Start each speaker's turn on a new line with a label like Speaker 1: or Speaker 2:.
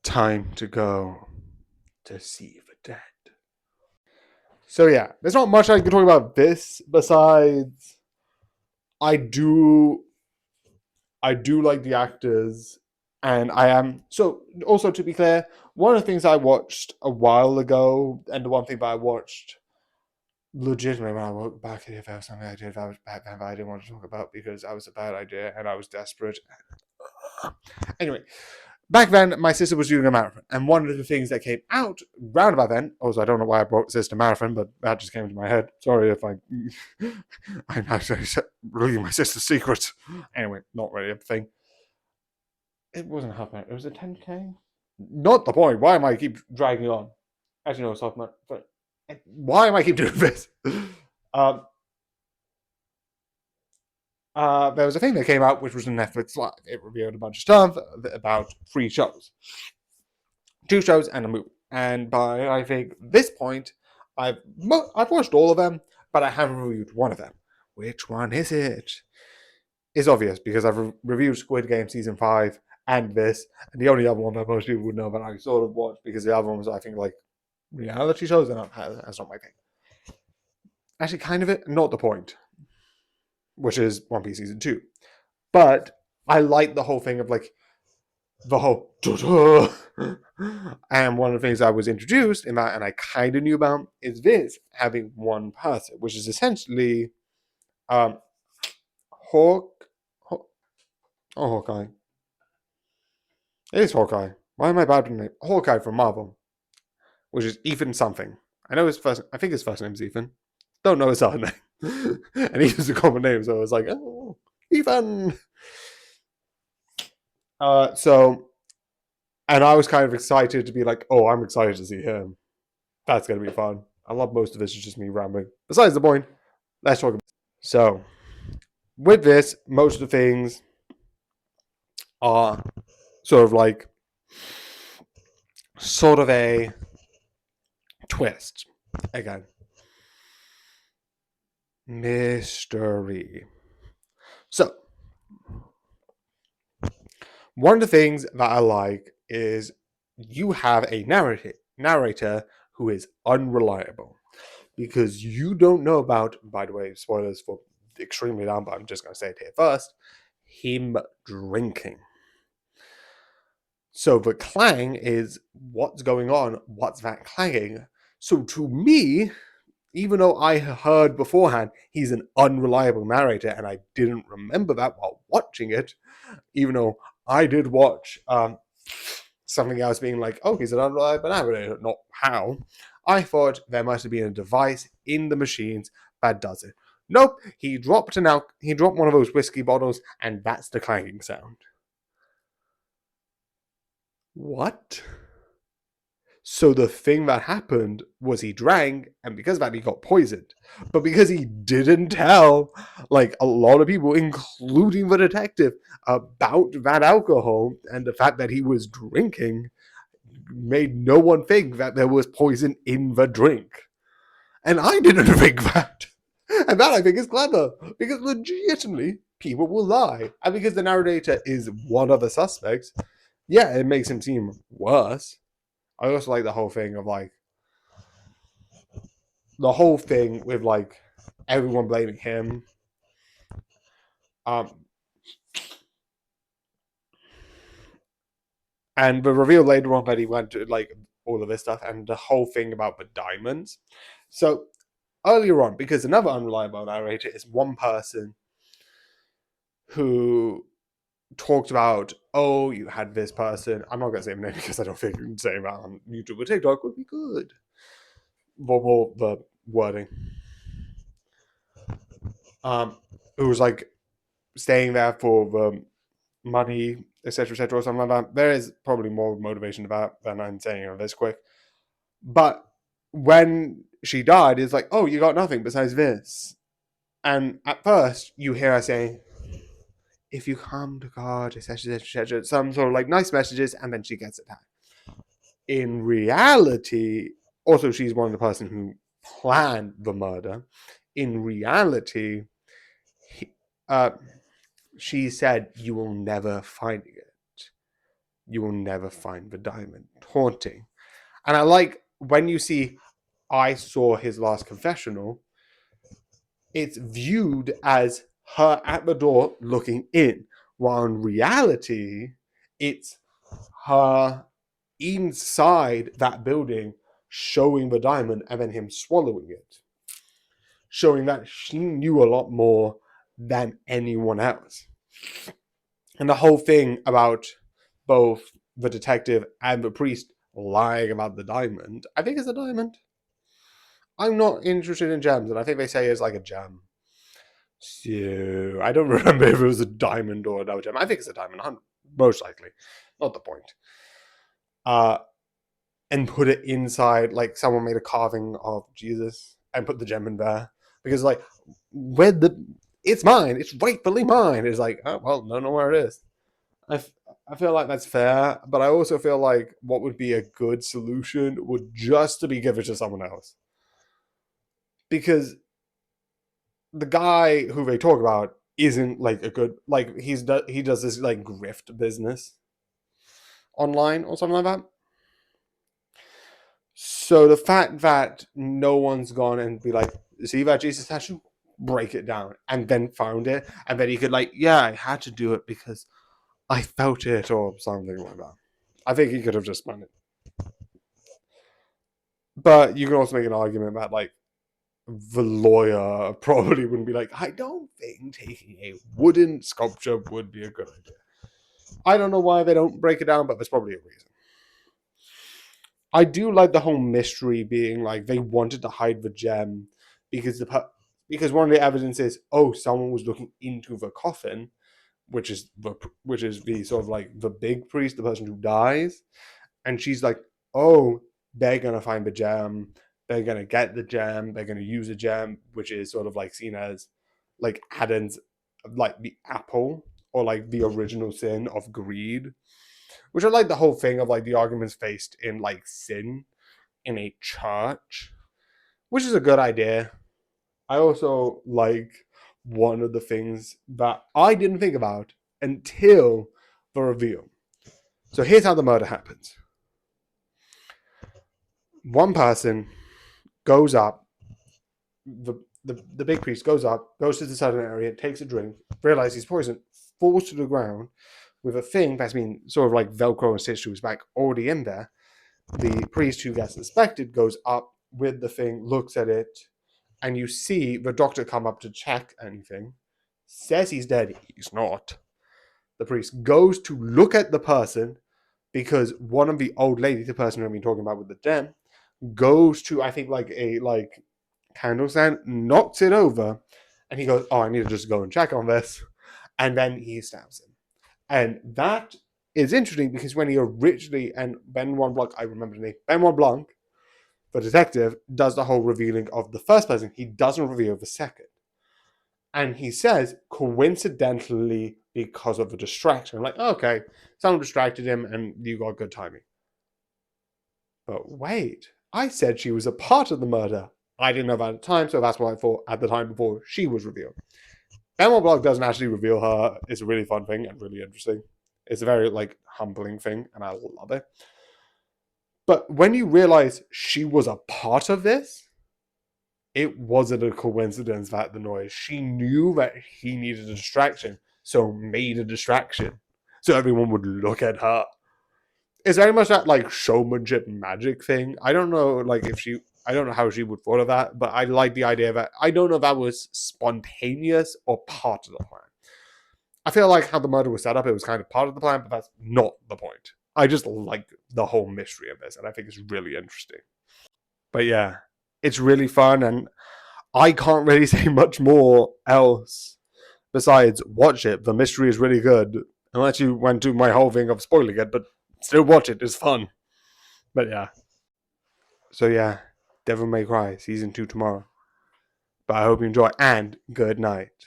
Speaker 1: Time to go to see the dead. So yeah, there's not much I can talk about this besides I do I do like the actors, and I am so. Also, to be clear, one of the things I watched a while ago, and the one thing that I watched legitimately when I woke back, if there was something I did that was bad, that I didn't want to talk about because I was a bad idea and I was desperate. Anyway, back then, my sister was doing a marathon, and one of the things that came out round about then, also I don't know why I brought sister marathon, but that just came to my head. Sorry if I'm actually revealing my sister's secrets. Anyway, not really a thing. It wasn't a half marathon. It was a 10K. Not the point. Why am I keep dragging on? Actually, no, it's half marathon. But why am I keep doing this? Um, there was a thing that came out which was a Netflix live. It revealed a bunch of stuff about 3 shows, 2 shows and a movie. And by I think this point, I've watched all of them, but I haven't reviewed one of them. Which one is it? It's obvious because I've reviewed Squid Game season 5 and this, and the only other one that most people would know that I sort of watched because the other one was I think like reality shows, and that's not my thing. Actually, kind of it, not the point, which is One Piece season 2. But I like the whole thing of like the whole and one of the things I was introduced in that and I kind of knew about is this having one person, which is essentially um Hawk, Haw- oh Hawkeye. It is Hawkeye. Why am I bad with name? Hawkeye from Marvel, which is Ethan something. I know his first. I think his first name's Ethan. Don't know his other name, and Ethan's a common name, so I was like, oh, Ethan. So, and I was kind of excited to be like, oh, I'm excited to see him. That's gonna be fun. I love most of this is just me rambling. Besides the point, let's talk about. So, with this, most of the things are sort of like sort of a twist. Again, mystery. So, one of the things that I like is you have a narrator who is unreliable because you don't know about, by the way, spoilers for extremely down, but I'm just going to say it here first, him drinking. So the clang is what's going on, what's that clanging? So to me, even though I heard beforehand he's an unreliable narrator and I didn't remember that while watching it, even though I did watch something else being like, oh, he's an unreliable narrator, not how. I thought there must have been a device in the machines that does it. Nope, he dropped one of those whiskey bottles, and that's the clanging sound. What? So the thing that happened was he drank, and because of that, he got poisoned. But because he didn't tell, like a lot of people, including the detective, about that alcohol and the fact that he was drinking, made no one think that there was poison in the drink. And I didn't think that. And that I think is clever because legitimately people will lie. And because the narrator is one of the suspects, yeah, it makes him seem worse. I also like the whole thing of like the whole thing with like everyone blaming him. Um, and the reveal later on that he went to like all of this stuff and the whole thing about the diamonds. So earlier on, because another unreliable narrator is one person who talked about, oh, you had this person. I'm not going to say his name because I don't think saying that on YouTube or TikTok would be good. For the wording. Who was like staying there for the money, etc., or something like that. There is probably more motivation to that than I'm saying on this quick. But when she died, it's like, oh, you got nothing besides this. And at first, you hear her saying, if you come to God, etc., some sort of like nice messages, and then she gets attacked. In reality, also she's one of the person who planned the murder. In reality, he, uh, she said, "You will never find it." you will never find the diamond. Haunting. And I like when you see I saw his last confessional, it's viewed as her at the door looking in, while in reality, it's her inside that building showing the diamond and then him swallowing it, showing that she knew a lot more than anyone else. And the whole thing about both the detective and the priest lying about the diamond, I think it's a diamond. I'm not interested in gems, and I think they say it's like a gem. So I don't remember if it was a diamond or another gem. I think it's a diamond, most likely. Not the point. And put it inside, like someone made a carving of Jesus and put the gem in there. Because like, it's mine, it's rightfully mine. It's like, oh well, don't know where it is. I feel like that's fair, but I also feel like what would be a good solution would just to be give it to someone else. Because the guy who they talk about isn't like a good, like he does this like grift business online or something like that. So the fact that no one's gone and be like, see that Jesus statue? Break it down and then found it, and then he could like, yeah, I had to do it because I felt it or something like that. I think he could have just done it. But you can also make an argument that like the lawyer probably wouldn't be like, I don't think taking a wooden sculpture would be a good idea. I don't know why they don't break it down, but there's probably a reason. I do like the whole mystery being like they wanted to hide the gem because one of the evidence is, oh, someone was looking into the coffin, which is the sort of like the big priest, the person who dies, and she's like, oh, they're gonna find the gem, they're gonna get the gem, they're gonna use the gem, which is sort of like seen as like Adam's, like the apple or like the original sin of greed, which I like the whole thing of like the arguments faced in like sin in a church, which is a good idea. I also like one of the things that I didn't think about until the reveal. So here's how the murder happens. One person goes up, the big priest goes up, goes to the southern area, takes a drink, realizes he's poisoned, falls to the ground with a thing that's been sort of like Velcro and stitched to his back already in there. The priest who gets inspected goes up with the thing, looks at it, and you see the doctor come up to check anything, says he's dead, he's not. The priest goes to look at the person because one of the old ladies, the person I've been talking about with the gem, goes to, I think, like a like candle stand, knocks it over, and he goes, oh, I need to just go and check on this. And then he stabs him. And that is interesting because when he originally, and Benoit Blanc, I remember the name, Benoit Blanc, the detective, does the whole revealing of the first person. He doesn't reveal the second. And he says, coincidentally, because of the distraction. I'm like, okay, someone distracted him and you got good timing. But wait, I said she was a part of the murder. I didn't know that at the time, so that's what I thought at the time before she was revealed. Benoit Blanc doesn't actually reveal her. It's a really fun thing and really interesting. It's a very like humbling thing, and I love it. But when you realize she was a part of this, it wasn't a coincidence that the noise. She knew that he needed a distraction, so made a distraction. So everyone would look at her. It's very much that like showmanship magic thing. I don't know like if she I don't know how she would thought of that, but I like the idea that I don't know if that was spontaneous or part of the plan. I feel like how the murder was set up, it was kind of part of the plan, but that's not the point. I just like the whole mystery of this, and I think it's really interesting. But yeah, it's really fun, and I can't really say much more else besides watch it. The mystery is really good, unless you went to my whole thing of spoiling it, but still watch it. It's fun. But yeah. So yeah, Devil May Cry Season 2 tomorrow. But I hope you enjoy, and good night.